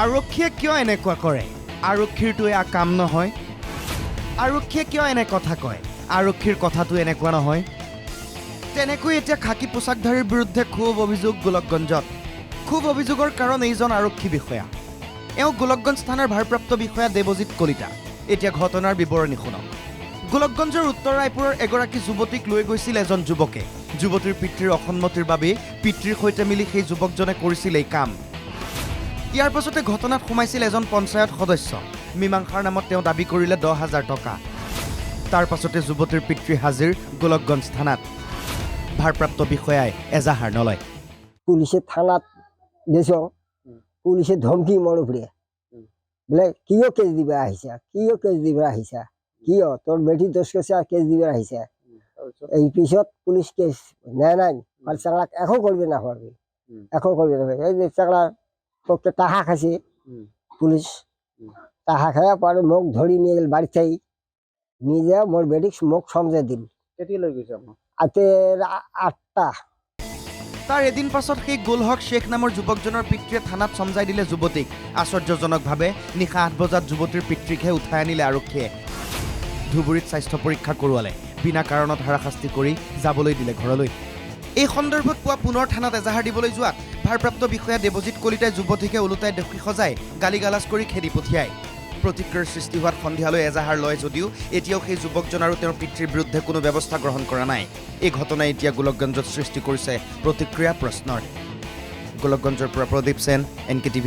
আৰক্ষীয়ে কিয় এনেকুৱা কৰে আৰক্ষীৰটো এয়া কাম নহয় আৰক্ষীয়ে কিয় এনে কথা কয় আৰক্ষীৰ কথাটো এনেকুৱা নহয় তেনেকৈ এতিয়া খাকী পোছাকধাৰীৰ বিৰুদ্ধে খুব অভিযোগ গোলকগঞ্জত খুব অভিযোগৰ কাৰণ এইজন আৰক্ষী বিষয়া এওঁ গোলকগঞ্জ থানাৰ ভাৰপ্ৰাপ্ত বিষয়া দেৱজিৎ কলিতা এতিয়া ঘটনাৰ বিৱৰণী শুনক গোলকগঞ্জৰ উত্তৰ ৰায়পুৰৰ এগৰাকী যুৱতীক লৈ গৈছিল এজন যুৱকে যুৱতীৰ পিতৃৰ অসন্মতিৰ বাবে পিতৃৰ সৈতে মিলি সেই যুৱকজনে কৰিছিল এই কাম ইয়াৰ পাছতে ঘটনাত সোমাইছিল এজন পঞ্চায়ত সদস্য মীমাংসাৰ নামত তেওঁ দাবী কৰিলে 10,000 টকা তাৰ পাছতে যুৱতীৰ পিতৃ হাজিৰ গোলকগঞ্জ থানাত ভাৰপ্ৰাপ্ত বিষয়াই এজাহাৰ নলয় পুলিশে থানাত গেছ পুলিশে ধমকি মনে ফুরে বলে কিয় কেস দিবে আহিছা কিয় কেস দিবে আহিছা কিয় তোর বেটি দোষ করছে আর কেস দিবে আহিছা এই পিছত পুলিশ কেস নেয় নাই আর চাকলা এখন করবে না পারবে এখন করবে না এই যে চাকলা পক্ষে টাকা খাইছে পুলিশ টাকা খাওয়া পরে মুখ ধরি নিয়ে গেল বাড়ি চাই নিয়ে যা মোর বেটিক মুখ সমঝে দিল কেতিয়া লৈ গৈছে আপোনাক আতে 8টা তাৰ এদিন পাছত সেই গুলহক শেখ নামৰ যুৱকজনৰ পিতৃয়ে থানাত সমজাই দিলে যুৱতীক আশ্চৰ্যজনকভাৱে নিশা 8 বজাত যুৱতীৰ পিতৃকহে উঠাই আনিলে আৰক্ষীয়ে ধুবুৰীত স্বাস্থ্য পৰীক্ষা কৰোৱালে বিনা কাৰণত হাৰাশাস্তি কৰি যাবলৈ দিলে ঘৰলৈ এই সন্দৰ্ভত পুৱা পুনৰ থানাত এজাহাৰ দিবলৈ যোৱাত ভাৰপ্ৰাপ্ত বিষয়া দেৱজিৎ কলিতাই যুৱতীকে ওলোটাই দোষী সজাই গালি-গালাজ কৰি খেদি পঠিয়ায় প্ৰতিক্ৰিয়াৰ সৃষ্টি হোৱাত সন্ধিয়ালৈ এজাহাৰ লয় যদিও এতিয়াও সেই যুৱকজন আৰু তেওঁৰ পিতৃৰ বিৰুদ্ধে কোনো ব্যৱস্থা গ্ৰহণ কৰা নাই এই ঘটনাই এতিয়া গোলকগঞ্জত সৃষ্টি কৰিছে প্ৰতিক্ৰিয়া প্ৰশ্নৰ গোলকগঞ্জৰ পৰা প্ৰদীপ সেন NKTV+